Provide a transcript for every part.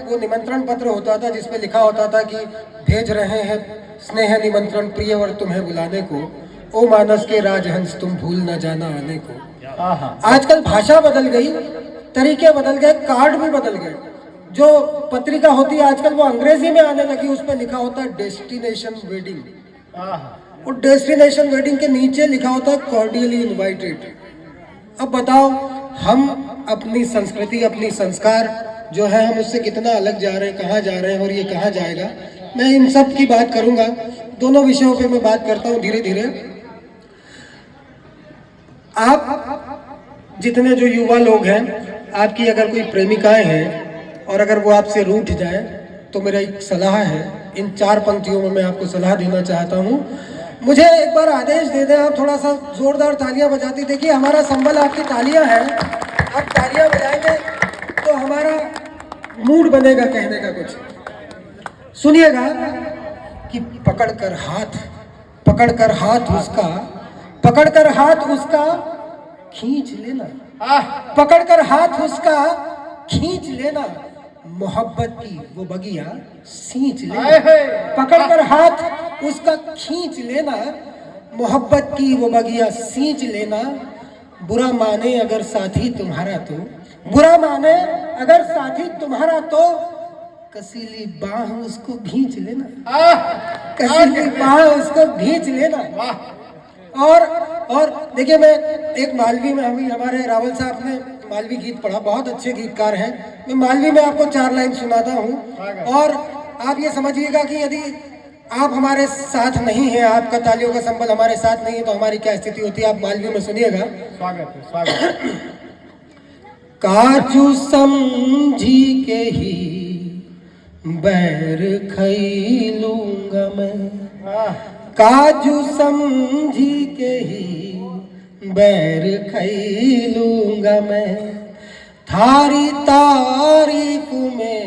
वो निमंत्रण पत्र होता था जिसमें लिखा होता था कि भेज रहे हैं स्नेह निमंत्रण प्रियवर तुम्हें बुलाने को, ओ मानस के राजहंस तुम भूल न जाना आने को। आजकल भाषा बदल गई, तरीके बदल गए, कार्ड भी बदल गए। जो पत्रिका होती है आजकल वो अंग्रेजी में आने लगी, उस पर लिखा होता है डेस्टिनेशन वेडिंग, और डेस्टिनेशन वेडिंग के नीचे लिखा होता है कॉर्डियली इनवाइटेड। अब बताओ हम अपनी संस्कृति, अपनी संस्कार जो है, हम उससे कितना अलग जा रहे हैं, कहाँ जा रहे हैं और ये कहाँ जाएगा। मैं इन सब की बात करूंगा, दोनों विषयों पे मैं बात करता हूँ धीरे धीरे। आप जितने जो युवा लोग हैं, आपकी अगर कोई प्रेमिकाएं हैं और अगर वो आपसे रूठ जाए तो मेरा एक सलाह है, इन 4 पंक्तियों में मैं आपको सलाह देना चाहता हूँ। मुझे एक बार आदेश दे दें, आप थोड़ा सा जोरदार तालियां बजाती। देखिए हमारा संबल आपकी तालियां हैं, आप तालियां बजाएंगे तो हमारा मूड बनेगा कहने का कुछ। सुनिएगा कि पकड़कर हाथ उसका खींच लेना, पकड़कर हाथ उसका खींच लेना, मोहब्बत की वो बगिया सींच लेना। पकड़कर हाथ उसका खींच लेना, मोहब्बत की वो बगिया सींच लेना। बुरा माने अगर साथी तुम्हारा तो, बुरा माने अगर साथी तुम्हारा तो, कसीली बाह उसको भींच लेना, कसीली बाह उसको भींच लेना। और देखिए, मैं एक मालवी में, अभी हमारे रावल साहब ने मालवी गीत पढ़ा, बहुत अच्छे गीतकार हैं। मैं मालवी में आपको 4 लाइन सुनाता हूँ और आप ये समझिएगा कि यदि आप हमारे साथ नहीं हैं, आपका तालियों का संबल हमारे साथ नहीं है, तो हमारी क्या स्थिति होती है। आप मालवी में सुनिएगा। स्वागत है। काजू समझी के ही बैर खैलूंगा मैं, काजू समझी के ही बैर खैलूंगा मैं। थारी तारीफ में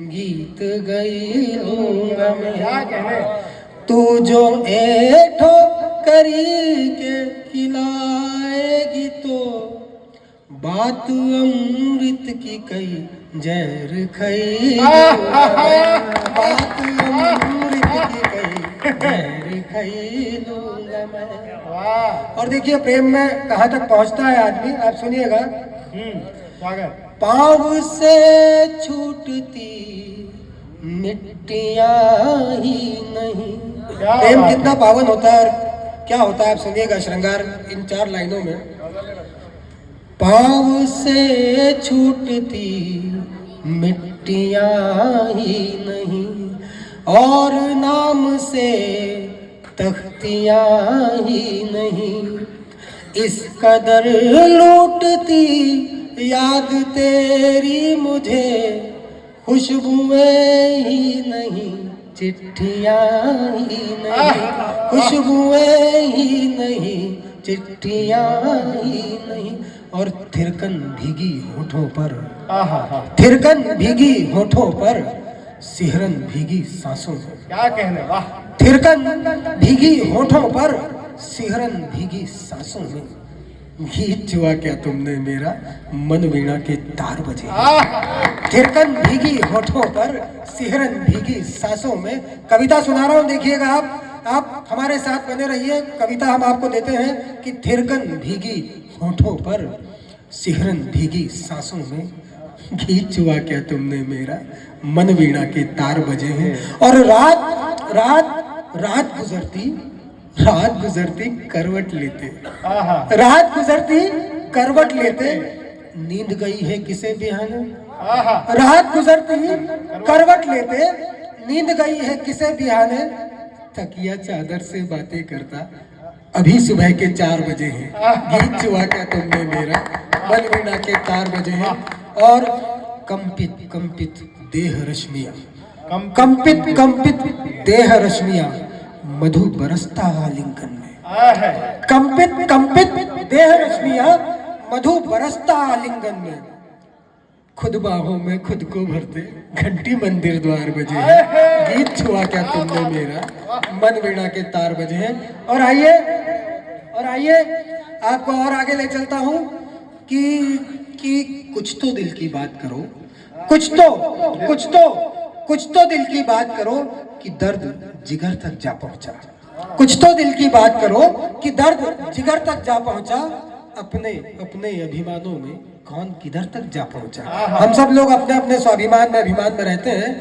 गीत गैलूंगा मैं। तू जो ऐठो करी के खिलाएगी तो, बात अमृत की कई जहर खैलूंगा मैं। बात अमृत की कई जहर खैलूंगा मैं। और देखिए प्रेम में कहाँ तक पहुँचता है आदमी, आप सुनिएगा। पाँव से छूटती मिट्टियाँ ही नहीं। प्रेम कितना पावन होता है और क्या होता है, आप सुनिएगा श्रृंगार इन 4 लाइनों में। पाँव से छूटती मिट्टियाँ ही नहीं, और नाम से तख्तियाँ ही नहीं। इस कदर लूटती याद तेरी मुझे, खुशबुएं ही नहीं चिट्ठियाँ ही नहीं, खुशबुएं ही नहीं चिट्ठियाँ ही नहीं। और थिरकन भीगी होठों पर, थिरकन भीगी होठों पर, सिहरन भीगी सांसों में। क्या कहने, वाह। थिरकन भीगी होठों पर, सिहरन भीगी सांसों में। गीत जुआ क्या तुमने मेरा, मन वीणा के तार बजे। थिरकन भीगी होठों पर, सिहरन भीगी सांसों में। कविता सुना रहा हूँ, देखिएगा आप हमारे साथ बने रहिए। कविता हम आपको देते हैं कि थिरकन भीगी होठों पर, सिहरन भीगी सांसों में। गीत जुआ क्या तुमने मेरा, मन वीणा के तार बजे हैं। और रात गुजरती करवट लेते, रात गुजरती करवट लेते, नींद गई है किसे बिहाने। रात गुजरती करवट लेते, नींद गई है किसे बिहाने। तकिया चादर से बातें करता, अभी सुबह के 4 बजे हैं। गीत जुआ क्या तुमने मेरा, मन वीणा के तार बजे हैं। और कंपित देह रश्मियां, कंपित देह रश्मियां, मधु बरसता आलिंगन में। कंपित देह रश्मियां, मधु बरसता आलिंगन में। खुद बाहों में खुद को भरते, घंटी मंदिर द्वार बजे हैं। गीत छुआ क्या तुमने मेरा, मन वीणा के तार बजे हैं। और आइए आपको और आगे ले चलता हूं कि कुछ तो दिल की बात करो, कुछ तो दिल की बात करो कि दर्द जिगर तक जा पहुंचा। कुछ तो दिल की बात करो कि दर्द जिगर तक जा पहुंचा। अपने अपने अभिमानों में कौन किधर तक जा पहुंचा। हम सब लोग अपने अपने स्वाभिमान में अभिमान में रहते हैं।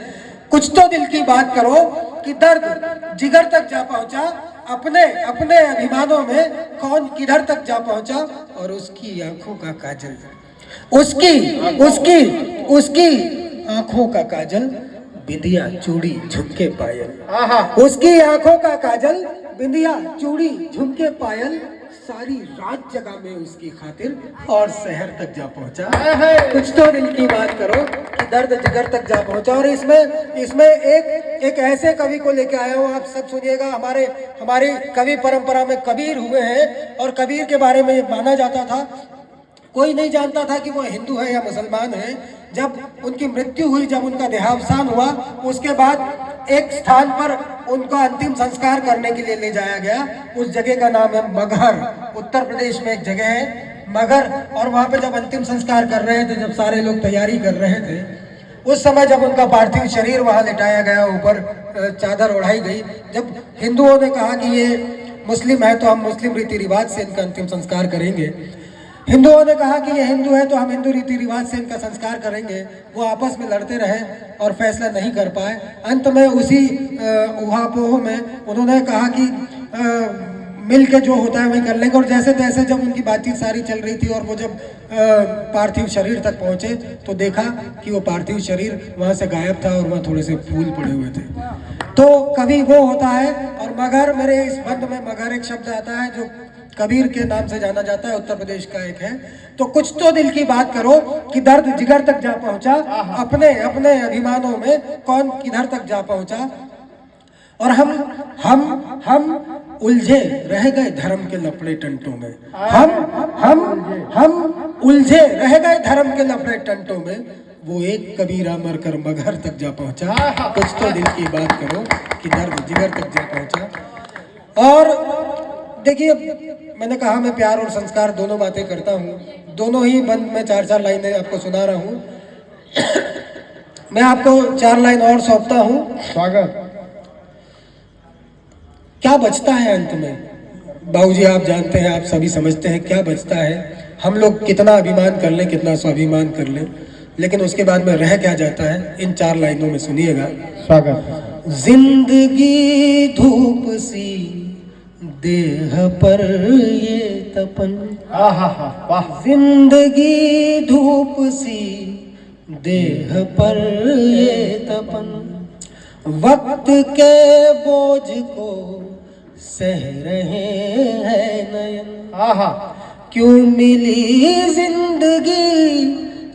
कुछ तो दिल की बात करो कि दर्द जिगर तक जा पहुंचा। अपने अपने अभिमानों में कौन किधर तक जा पहुंचा। और उसकी आंखों का काजल, उसकी उसकी उसकी आंखों का काजल, बिंदिया चूड़ी झुमके पायल। उसकी आंखों का काजल, बिंदिया चूड़ी झुमके पायल, सारी रात जगह में उसकी खातिर और शहर तक जा पहुंचा। कुछ तो दिल की बात करो कि दर्द जिगर तक जा पहुंचा। और इसमें एक ऐसे कवि को लेके आया हूँ, आप सब सुनिएगा। हमारी कवि परंपरा में कबीर हुए हैं और कबीर के बारे में माना जाता था, कोई नहीं जानता था कि वो हिंदू है या मुसलमान है। जब उनकी मृत्यु हुई, जब उनका देहावसान हुआ, उसके बाद एक स्थान पर उनका अंतिम संस्कार करने के लिए ले जाया गया। उस जगह का नाम है मगहर। उत्तर प्रदेश में एक जगह है मगहर। और वहां पे जब अंतिम संस्कार कर रहे थे, जब सारे लोग तैयारी कर रहे थे, उस समय जब उनका पार्थिव शरीर वहां लिटाया गया, ऊपर चादर ओढ़ाई गई, जब हिंदुओं ने कहा कि ये मुस्लिम है तो हम मुस्लिम रीति रिवाज से इनका अंतिम संस्कार करेंगे, हिंदुओं ने कहा कि ये हिंदू है तो हम हिंदू रीति रिवाज से इनका संस्कार करेंगे, वो आपस में लड़ते रहे और फैसला नहीं कर पाए। अंत में उसी उहापोह में उन्होंने कहा कि मिल के जो होता है वही कर लेंगे। और जैसे तैसे जब उनकी बातचीत सारी चल रही थी और वो जब पार्थिव शरीर तक पहुंचे तो देखा कि वो पार्थिव शरीर वहाँ से गायब था और वहाँ थोड़े से फूल पड़े हुए थे। तो कवि वो होता है। और मगहर, मेरे इस बंद में मगहर एक शब्द आता है जो कबीर के नाम से जाना जाता है, उत्तर प्रदेश का एक है। तो कुछ तो दिल की बात करो कि दर्द जिगर तक जा पहुंचा। अपने अपने अभिमानों में कौन किधर तक जा पहुंचा। और हम उलझे रह गए धर्म के लफड़े टंटों में। हम उलझे रह गए धर्म के लफड़े टंटों में। वो एक कबीरा मरकर मगहर तक जा पहुंचा। कुछ तो दिल की बात करो कि दर्द जिगर तक जा पहुंचा। और देखिए, मैंने कहा मैं प्यार और संस्कार दोनों बातें करता हूँ। दोनों ही बंद में 4-4 लाइनें आपको सुना रहा हूँ। मैं आपको 4 लाइन और सौंपता हूँ। स्वागत। क्या बचता है अंत में बाबूजी, आप जानते हैं, आप सभी समझते हैं क्या बचता है। हम लोग कितना अभिमान कर लें, कितना स्वाभिमान कर लें, लेकिन उसके बाद में रह क्या जाता है, इन 4 लाइनों में सुनिएगा। स्वागत। जिंदगी धूप सी देह पर ये तपन। वाह। जिंदगी धूप सी देह पर ये तपन, वक्त के बोझ को सह रहे हैं नयन। क्यों मिली जिंदगी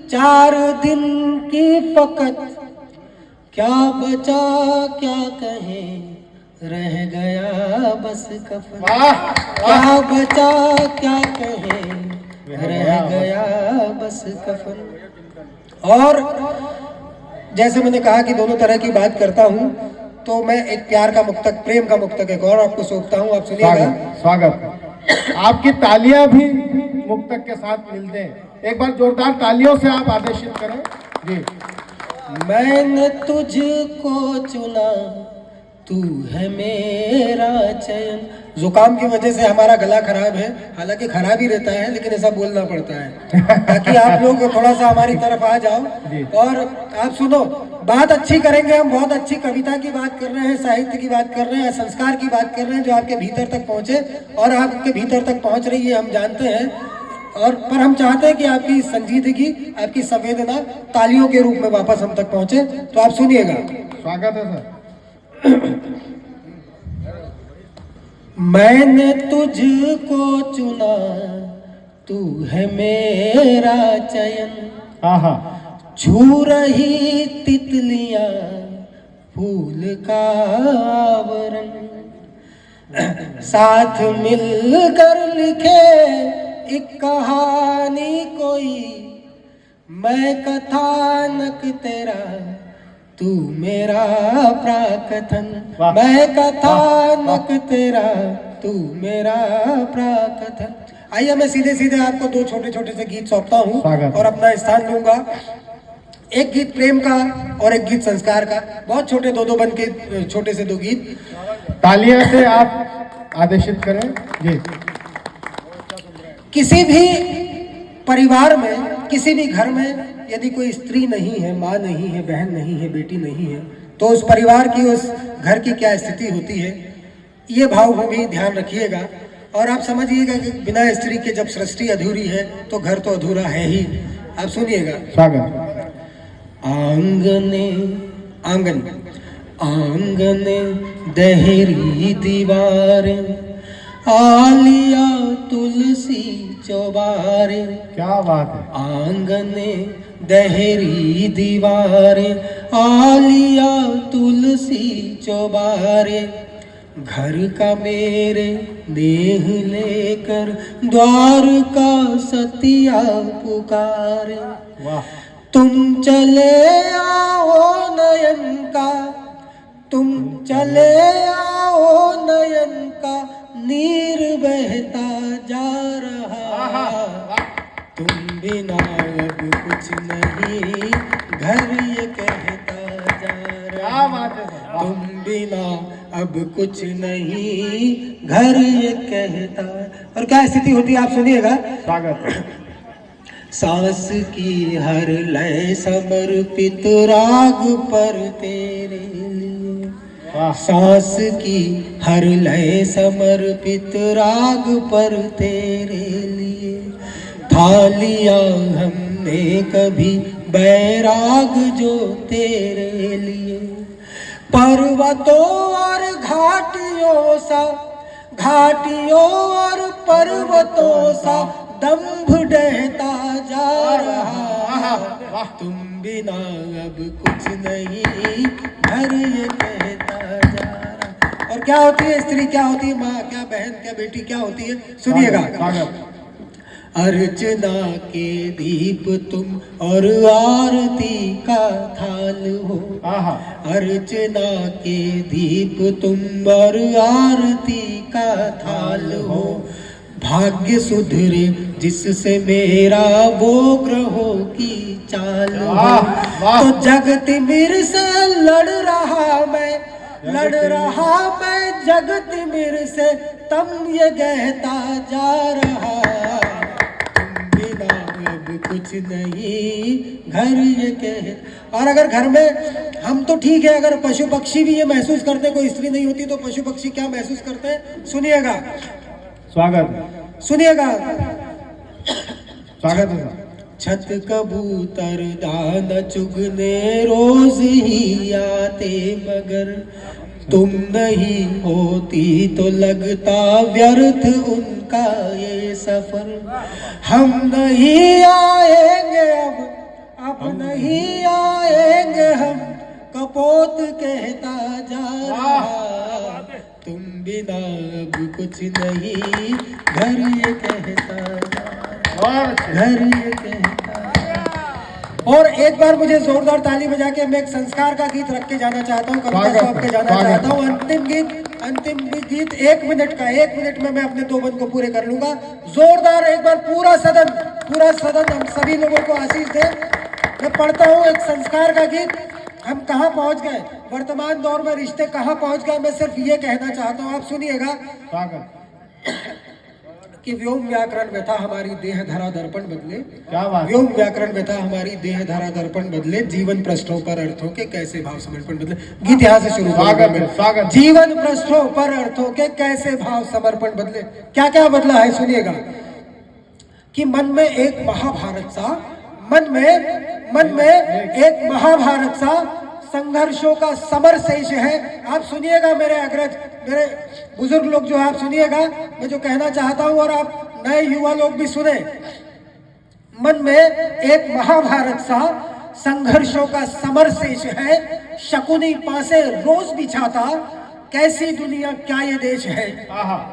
4 दिन की फकत, क्या बचा क्या कहें, रह गया बस कफन। क्या बचा क्या कहें, रह गया बस कफन। और जैसे मैंने कहा कि दोनों तरह की बात करता हूँ, तो मैं एक प्यार का मुक्तक, प्रेम का मुक्तक एक और आपको सौंपता हूँ, आप सुनिएगा। स्वागत। आपकी तालियां भी मुक्तक के साथ मिलते हैं। एक बार जोरदार तालियों से आप आदेशित करें जी। मैंने तुझको चुना, तू है मेरा चयन। जुकाम की वजह से हमारा गला खराब है, हालांकि खराब ही रहता है, लेकिन ऐसा बोलना पड़ता है ताकि आप लोग थोड़ा सा हमारी तरफ आ जाओ और आप सुनो। बात अच्छी करेंगे हम, बहुत अच्छी कविता की बात कर रहे हैं, साहित्य की बात कर रहे हैं, संस्कार की बात कर रहे हैं, जो आपके भीतर तक पहुंचे और आपके भीतर तक पहुंच रही है, हम जानते हैं। और पर हम चाहते हैं कि आपकी संजीदगी, आपकी संवेदना तालियों के रूप में वापस हम तक पहुंचे। तो आप सुनिएगा। स्वागत है सर। मैंने तुझको चुना, तू है मेरा चयन। छू रही तितलियां फूल का आवरण, साथ मिलकर लिखे एक कहानी कोई, मैं कथानक तेरा, तू मेरा प्राकथन। मैं कथानक तेरा, तू मेरा प्राकथन। आइए मैं सीधे सीधे आपको 2 छोटे छोटे से गीत सौंपता हूँ और अपना स्थान लूंगा। एक गीत प्रेम का और एक गीत संस्कार का, बहुत छोटे दो दो बन के छोटे से दो गीत। तालियां से आप आदेशित करें जी। किसी भी परिवार में, किसी भी घर में यदि कोई स्त्री नहीं है, माँ नहीं है, बहन नहीं है, बेटी नहीं है, तो उस परिवार की, उस घर की क्या स्थिति होती है, ये भाव को भी ध्यान रखिएगा। और आप समझिएगा कि बिना स्त्री के जब सृष्टि अधूरी है तो घर तो अधूरा है ही। आप सुनिएगा। स्वागत। आंगने आंगन आंगने दहरी दीवार, आलिया तुलसी चौबारे। क्या बात है। आंगने दहरी दीवार, आलिया तुलसी चौबारे, घर का मेरे देह लेकर द्वार का सतिया पुकारे। वाह। तुम चले आओ नयन का, तुम चले आओ नयन का, नीर बहता जा रहा, तुम बिना अब कुछ नहीं, घर ये कहता जा रहा, तुम बिना अब कुछ नहीं, घर ये कहता। और क्या स्थिति होती है आप सुनिएगा। स्वागत। सांस की हर लय समर्पित राग पर तेरे लिए, सांस की हर लय समर्पित राग पर तेरे लिए, थालिया हमने कभी बैराग जो तेरे लिए, पर्वतों और घाटियों सा, घाटियों और पर्वतों सा दंभ ढहता जा रहा, तुम बिना अब कुछ नहीं, घर ये कहता जा रहा। और क्या होती है स्त्री, क्या होती है माँ, क्या बहन, क्या बेटी, क्या होती है, सुनिएगा। अर्चना के दीप तुम और आरती का थाल हो, अर्चना के दीप तुम और आरती का थाल हो, भाग्य सुधरे जिससे मेरा वो ग्रहों की चाल हो, तो जगत मिर से लड़ रहा मैं, लड़ रहा मैं जगत मिर से, तम ये कहता जा रहा, तुम बिना अब कुछ नहीं, घर ये कह। और अगर घर में हम तो ठीक है, अगर पशु पक्षी भी ये महसूस करते हैं, कोई स्त्री नहीं होती तो पशु पक्षी क्या महसूस करते हैं, सुनिएगा। स्वागत। सुनिएगा। स्वागत है। छत कबूतर दाना चुगने रोज ही आते, मगर तुम नहीं होती तो लगता व्यर्थ उनका ये सफर। हम नहीं आएंगे अब नहीं आएंगे हम, कपोत कहता जा रहा, तुम बिना अब कुछ नहीं, घर ये कहता जा रहा, घर ये कहता। और एक बार मुझे जोरदार ताली बजा के मैं एक संस्कार का गीत रख के जाना चाहता हूँ, कविता सौंप के जाना चाहता हूँ। अंतिम गीत 1 मिनट का, 1 मिनट में मैं अपने 2 बंद को पूरे कर लूंगा। जोरदार एक बार पूरा सदन हम सभी लोगों को आशीष दे। मैं पढ़ता हूँ एक संस्कार का गीत। हम कहाँ पहुँच गए, वर्तमान दौर में रिश्ते कहाँ पहुँच गए, मैं सिर्फ ये कहना चाहता हूँ, आप सुनिएगा कि व्योम व्याकरण व्यथा हमारी देह धरा दर्पण बदले। क्या बात। व्योम व्याकरण व्यथा हमारी देह धरा दर्पण बदले, जीवन पृष्ठों पर अर्थों के कैसे भाव समर्पण बदले। गीत यहाँ से शुरू। स्वागत। जीवन पृष्ठों पर अर्थों के कैसे भाव समर्पण बदले। क्या क्या बदला है सुनिएगा। कि मन में एक महाभारत सा, मन में एक महाभारत सा संघर्षों का समर शेष है। आप सुनिएगा मेरे अग्रज, मेरे बुजुर्ग लोग जो आप सुनिएगा, मैं जो कहना चाहता हूं, और आप नए युवा लोग भी सुने। मन में एक महाभारत सा संघर्षों का समर शेष है, शकुनी पासे रोज बिछाता, कैसी दुनिया क्या ये देश है।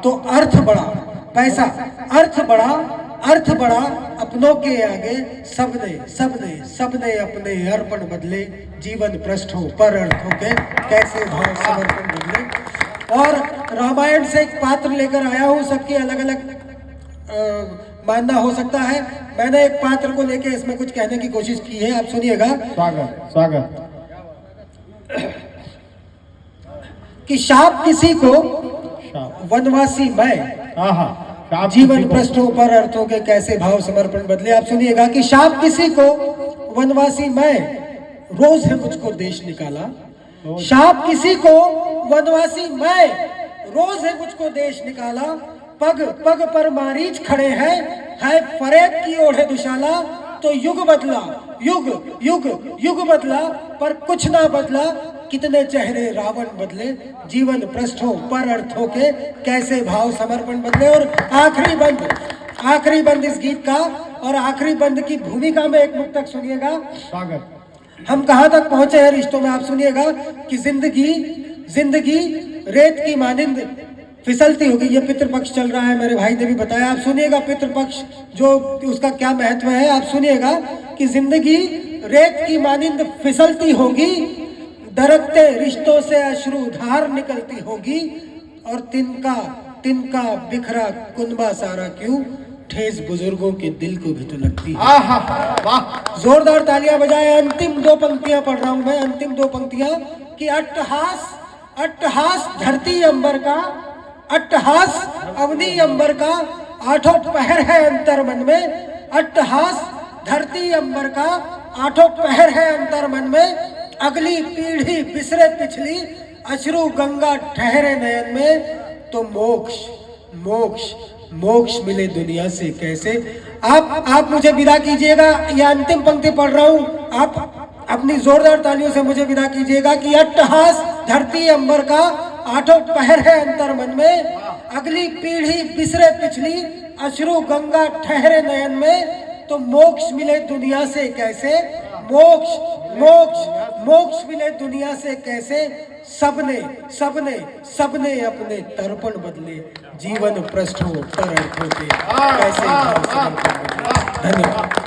तो अर्थ बड़ा पैसा, अर्थ बड़ा अपनों के आगे, सबने अपने अर्पण बदले, जीवन पृष्ठों पर अर्थों के कैसे भाव समर्पण बदले। और रामायण से एक पात्र लेकर आया हूं, सबकी अलग अलग मानना हो सकता है। मैंने एक पात्र को लेके इसमें कुछ कहने की कोशिश की है, आप सुनिएगा। स्वागत स्वागत। कि शाप किसी को शाप। वनवासी मैं, हाँ हाँ, शाप जीवन किसी को- पृष्ठों पर अर्थों के कैसे भाव समर्पण बदले। आप सुनिएगा कि शाप किसी को वनवासी मैं, रोज है मुझको देश निकाला। शाप किसी को वनवासी मैं, रोज है मुझको देश निकाला। पग पग पर मारीच खड़े हैं, है फरेब की ओढ़े दुशाला। तो युग बदला, युग युग युग बदला, पर कुछ ना बदला। कितने चेहरे रावण बदले, जीवन पृष्ठों पर अर्थों के कैसे भाव समर्पण बदले। और आखिरी बंद इस गीत का, और आखिरी बंद की भूमिका में एक मुक्तक सुनिएगा। स्वागत। हम कहां तक पहुंचे हैं रिश्तों में, आप सुनिएगा कि जिंदगी रेत की मानिंद फिसलती होगी। ये पितृपक्ष चल रहा है, मेरे भाई ने भी बताया। आप सुनिएगा पितृपक्ष जो उसका क्या महत्व है। आप सुनिएगा कि जिंदगी रेत की मानिंद फिसलती होगी, दरकते रिश्तों से अश्रु धार निकलती होगी। और तिनका बिखरा कुनबा सारा क्यों, ठेस बुजुर्गों के दिल को भी तो लगती है। वाह, जोरदार तालियां बजाएं। अंतिम दो पंक्तियां पढ़ रहा हूं मैं, अंतिम दो पंक्तियां। कि अट्टहास धरती अंबर का, अट्टहास अवनी अंबर का, आठों पहर है अंतर मन में। अट्टहास धरती अंबर का, आठों पहर है अंतर मन में। अगली पीढ़ी बिसरे पिछली, अश्रु गंगा ठहरे नयन में। तो मोक्ष मिले दुनिया से कैसे। आप मुझे विदा कीजिएगा, यह अंतिम पंक्ति पढ़ रहा हूं, आप अपनी जोरदार तालियों से मुझे विदा कीजिएगा। कि अट्टहास धरती अंबर का, आठों पहर है अंतर मन में। अगली पीढ़ी बिसरे पिछली, अश्रु गंगा ठहरे नयन में। तो मोक्ष मिले दुनिया से कैसे, मोक्ष मिले दुनिया से कैसे। सबने अपने तर्पण बदले, जीवन पृष्ठों पर अर्थों के कैसे भाव समर्पण बदले। धन्यवाद।